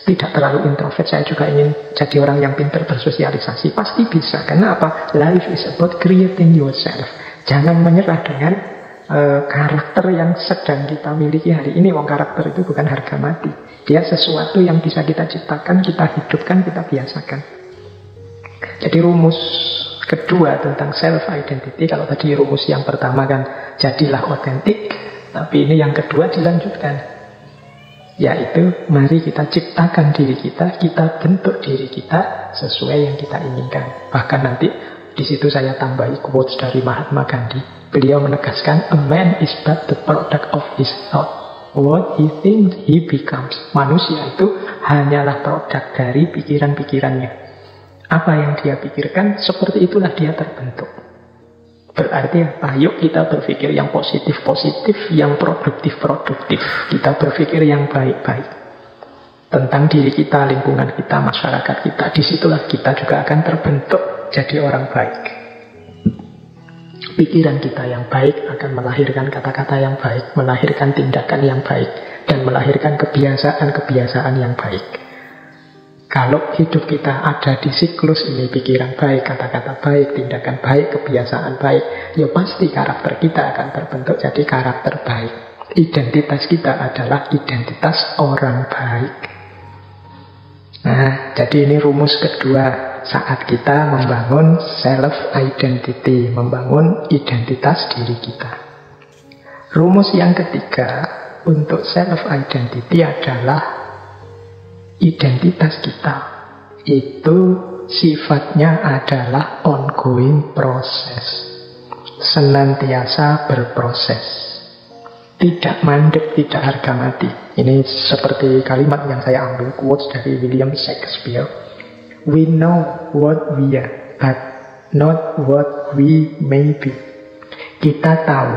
[SPEAKER 1] tidak terlalu introvert. Saya juga ingin jadi orang yang pintar bersosialisasi. Pasti bisa. Karena apa? Life is about creating yourself. Jangan menyerah dengan karakter yang sedang kita miliki hari ini. Wong karakter itu bukan harga mati. Dia sesuatu yang bisa kita ciptakan, kita hidupkan, kita biasakan. Jadi rumus kedua tentang self-identity, kalau tadi rumus yang pertama kan jadilah otentik, tapi ini yang kedua dilanjutkan, yaitu mari kita ciptakan diri kita, kita bentuk diri kita sesuai yang kita inginkan. Bahkan nanti di situ saya tambahi quotes dari Mahatma Gandhi. Beliau menegaskan, a man is but the product of his thought. What he thinks, he becomes. Manusia itu hanyalah produk dari pikiran-pikirannya. Apa yang dia pikirkan, seperti itulah dia terbentuk. Berarti apa? Yuk kita berpikir yang positif-positif, yang produktif-produktif. Kita berpikir yang baik-baik. Tentang diri kita, lingkungan kita, masyarakat kita. Disitulah kita juga akan terbentuk jadi orang baik. Pikiran kita yang baik akan melahirkan kata-kata yang baik, melahirkan tindakan yang baik, dan melahirkan kebiasaan-kebiasaan yang baik. Kalau hidup kita ada di siklus ini, pikiran baik, kata-kata baik, tindakan baik, kebiasaan baik, ya pasti karakter kita akan terbentuk jadi karakter baik. Identitas kita adalah identitas orang baik. Nah, jadi ini rumus kedua saat kita membangun self-identity, membangun identitas diri kita. Rumus yang ketiga untuk self-identity adalah identitas kita itu sifatnya adalah ongoing proses, senantiasa berproses, tidak mandek, tidak harga mati. Ini seperti kalimat yang saya ambil quotes dari William Shakespeare. We know what we are, but not what we may be. Kita tahu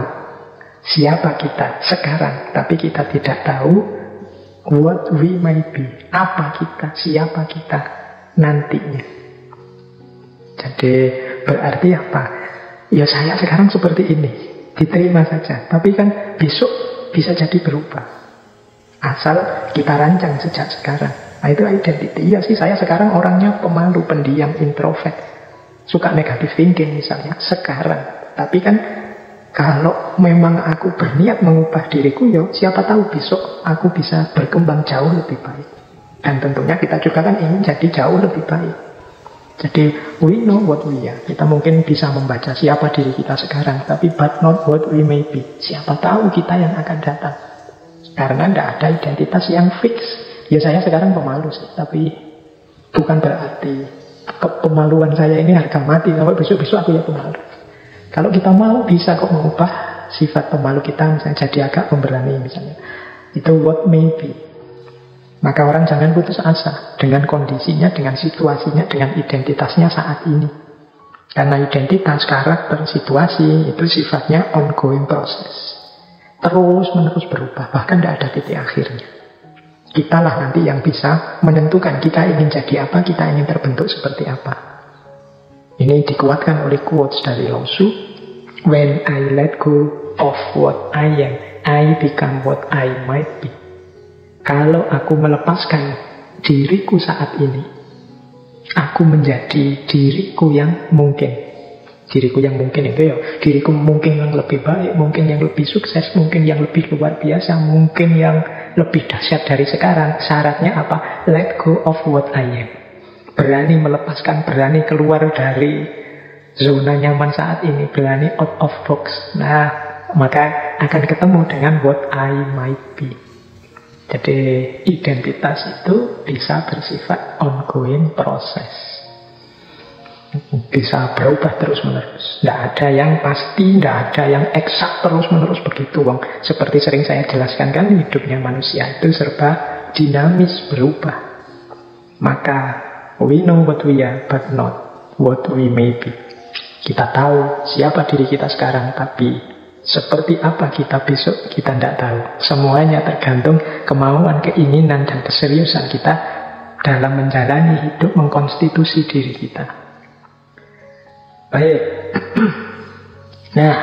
[SPEAKER 1] siapa kita sekarang, tapi kita tidak tahu what we may be, apa kita, siapa kita nantinya. Jadi berarti apa? Ya saya sekarang seperti ini, diterima saja. Tapi kan besok bisa jadi berubah. Asal kita rancang sejak sekarang. Nah itu identity. Iya sih, saya sekarang orangnya pemalu, pendiam, introvert, suka negative thinking misalnya sekarang. Tapi kan kalau memang aku berniat mengubah diriku, ya siapa tahu besok aku bisa berkembang jauh lebih baik. Dan tentunya kita juga kan ingin jadi jauh lebih baik. Jadi we know what we are. Kita mungkin bisa membaca siapa diri kita sekarang, tapi but not what we may be. Siapa tahu kita yang akan datang. Karena tidak ada identitas yang fix. Ya saya sekarang pemalu sih, tapi Bukan berarti pemaluan saya ini harga mati, sampai besok-besok aku ya pemalu. Kalau kita mau, bisa kok mengubah sifat pemalu kita, misalnya jadi agak pemberani misalnya. Itu what may be. Maka orang jangan putus asa dengan kondisinya, dengan situasinya, dengan identitasnya saat ini. Karena identitas, karakter, situasi itu sifatnya ongoing proses. Terus-menerus berubah, bahkan tidak ada titik akhirnya. Kitalah nanti yang bisa menentukan kita ingin jadi apa, kita ingin terbentuk seperti apa. Ini dikuatkan oleh quotes dari Lao Tzu. When I let go of what I am, I become what I might be. Kalau aku melepaskan diriku saat ini, aku menjadi diriku yang mungkin. Diriku yang mungkin itu ya, diriku mungkin yang lebih baik, mungkin yang lebih sukses, mungkin yang lebih luar biasa, mungkin yang lebih dahsyat dari sekarang. Syaratnya apa? Let go of what I am. Berani melepaskan, berani keluar dari zona nyaman saat ini, berani out of box. Nah, maka akan ketemu dengan what I might be. Jadi identitas itu bisa bersifat ongoing proses. Bisa berubah terus-menerus. Tidak ada yang pasti, tidak ada yang eksak terus-menerus begitu. Seperti sering saya jelaskan kan, hidupnya manusia itu serba dinamis, berubah. Maka we know what we are, but not what we may be. Kita tahu siapa diri kita sekarang, tapi seperti apa kita besok, kita tidak tahu. Semuanya tergantung kemauan, keinginan, dan keseriusan kita dalam menjalani hidup, mengkonstitusi diri kita. Baik. Nah,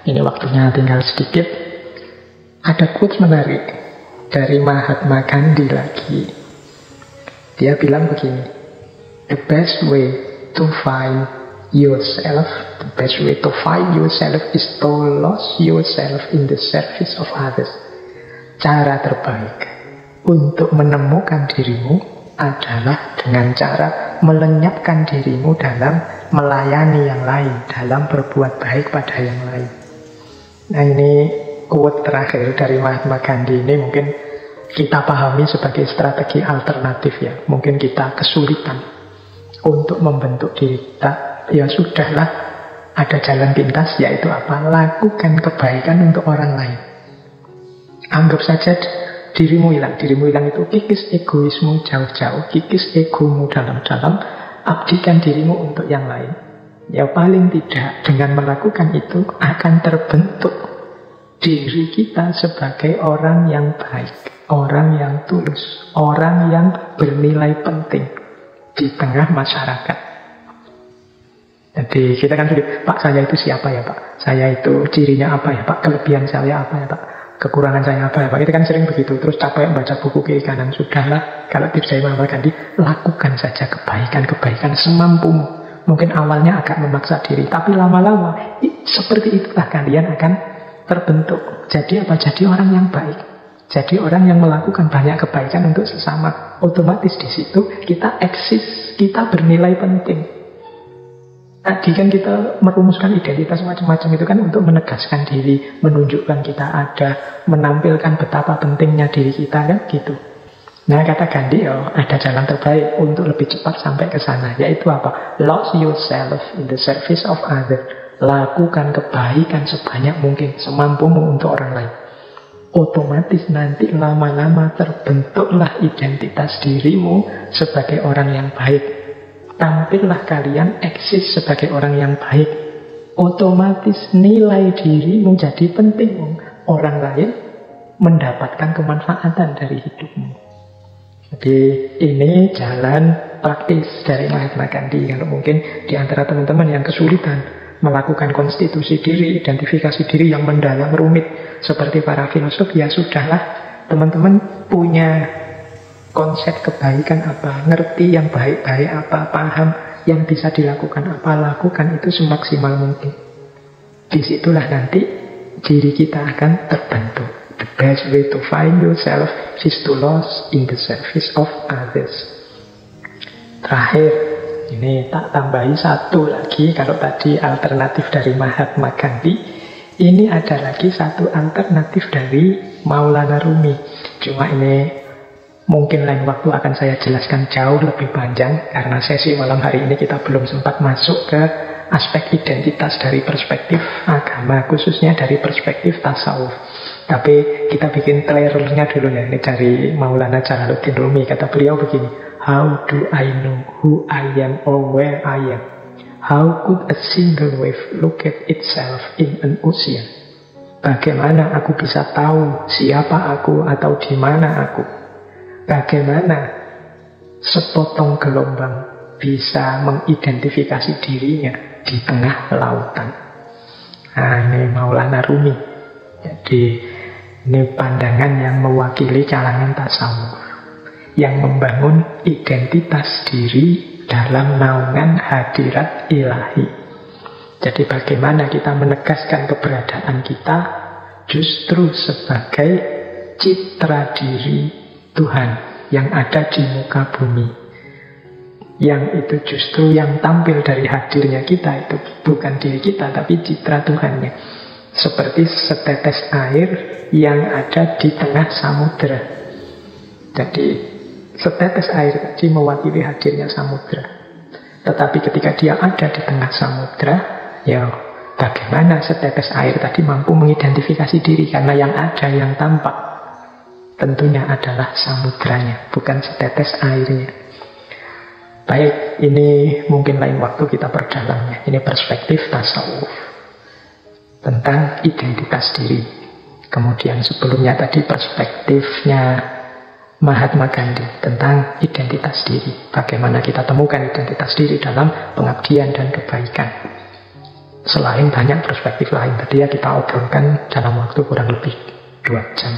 [SPEAKER 1] ini waktunya tinggal sedikit. Ada quotes menarik dari Mahatma Gandhi lagi. Dia bilang begini, the best way to find yourself, the best way to find yourself is to lose yourself in the service of others. Cara terbaik untuk menemukan dirimu adalah dengan cara melenyapkan dirimu dalam melayani yang lain, dalam berbuat baik pada yang lain. Nah, ini quote terakhir dari Mahatma Gandhi ini mungkin kita pahami sebagai strategi alternatif ya. Mungkin kita kesulitan untuk membentuk diri kita. Ya sudahlah, ada jalan pintas, yaitu apa? Lakukan kebaikan untuk orang lain. Anggap saja dirimu hilang itu, kikis egoismu jauh-jauh, kikis egomu dalam-dalam, abdikan dirimu untuk yang lain. Ya paling tidak dengan melakukan itu akan terbentuk diri kita sebagai orang yang baik, orang yang tulus, orang yang bernilai penting di tengah masyarakat. Jadi kita kan sudah, Pak saya itu siapa ya Pak? Saya itu cirinya apa ya Pak? Kelebihan saya apa ya Pak? Kekurangan saya apa ya Pak? Kita kan sering begitu. Terus capek baca buku kiri kanan. Sudahlah, kalau tips saya Mahatma Gandhi, lakukan saja kebaikan-kebaikan semampumu. Mungkin awalnya agak memaksa diri, tapi lama-lama seperti itulah kalian akan terbentuk. Jadi apa? Jadi orang yang baik. Jadi orang yang melakukan banyak kebaikan untuk sesama. Otomatis di situ kita eksis, kita bernilai penting. Tadi kan kita merumuskan identitas macam-macam itu kan untuk menegaskan diri, menunjukkan kita ada, menampilkan betapa pentingnya diri kita kan gitu. Nah kata Gandhi, ada jalan terbaik untuk lebih cepat sampai ke sana, yaitu apa? Lose yourself in the service of others. Lakukan kebaikan sebanyak mungkin, semampumu untuk orang lain. Otomatis nanti lama-lama terbentuklah identitas dirimu sebagai orang yang baik. Tampillah kalian eksis sebagai orang yang baik. Otomatis nilai diri menjadi penting. Orang lain mendapatkan kemanfaatan dari hidupmu. Jadi ini jalan praktis dari Mahatma Gandhi. Kalau mungkin di antara teman-teman yang kesulitan melakukan konstitusi diri, identifikasi diri yang mendalam rumit seperti para filosof, ya sudahlah, teman-teman punya konsep kebaikan apa, ngerti yang baik-baik apa, paham yang bisa dilakukan apa, lakukan itu semaksimal mungkin. Disitulah nanti diri kita akan terbentuk. The best way to find yourself is to lose in the service of others. Terakhir, ini tak tambahi satu lagi. Kalau tadi alternatif dari Mahatma Gandhi, ini ada lagi satu alternatif dari Maulana Rumi. Cuma ini Mungkin lain waktu akan saya jelaskan jauh lebih panjang, karena sesi malam hari ini kita belum sempat masuk ke aspek identitas dari perspektif agama, khususnya dari perspektif tasawuf. Tapi kita bikin trailernya dulu ya. Ini dari Maulana Jalaluddin Rumi. Kata beliau begini, how do I know who I am or where I am? How could a single wave look at itself in an ocean? Bagaimana aku bisa tahu siapa aku atau di mana aku? Bagaimana sepotong gelombang bisa mengidentifikasi dirinya di tengah lautan? Nah, ini Maulana Rumi. Jadi ini pandangan yang mewakili kalangan tasawuf, yang membangun identitas diri dalam naungan hadirat ilahi. Jadi bagaimana kita menegaskan keberadaan kita justru sebagai citra diri Tuhan yang ada di muka bumi. Yang itu justru yang tampil dari hadirnya kita itu bukan diri kita, tapi citra Tuhannya. Seperti setetes air yang ada di tengah samudera. Jadi setetes air tadi mewakili hadirnya samudera. Tetapi ketika dia ada di tengah samudera, ya bagaimana setetes air tadi mampu mengidentifikasi diri? Karena yang ada, yang tampak tentunya adalah samudranya, bukan setetes airnya. Baik, ini mungkin lain waktu kita perdalamnya. Ini perspektif tasawuf tentang identitas diri. Kemudian sebelumnya tadi perspektifnya Mahatma Gandhi tentang identitas diri. Bagaimana kita temukan identitas diri dalam pengabdian dan kebaikan. Selain banyak perspektif lain tadi ya kita obrolkan dalam waktu kurang lebih 2 jam.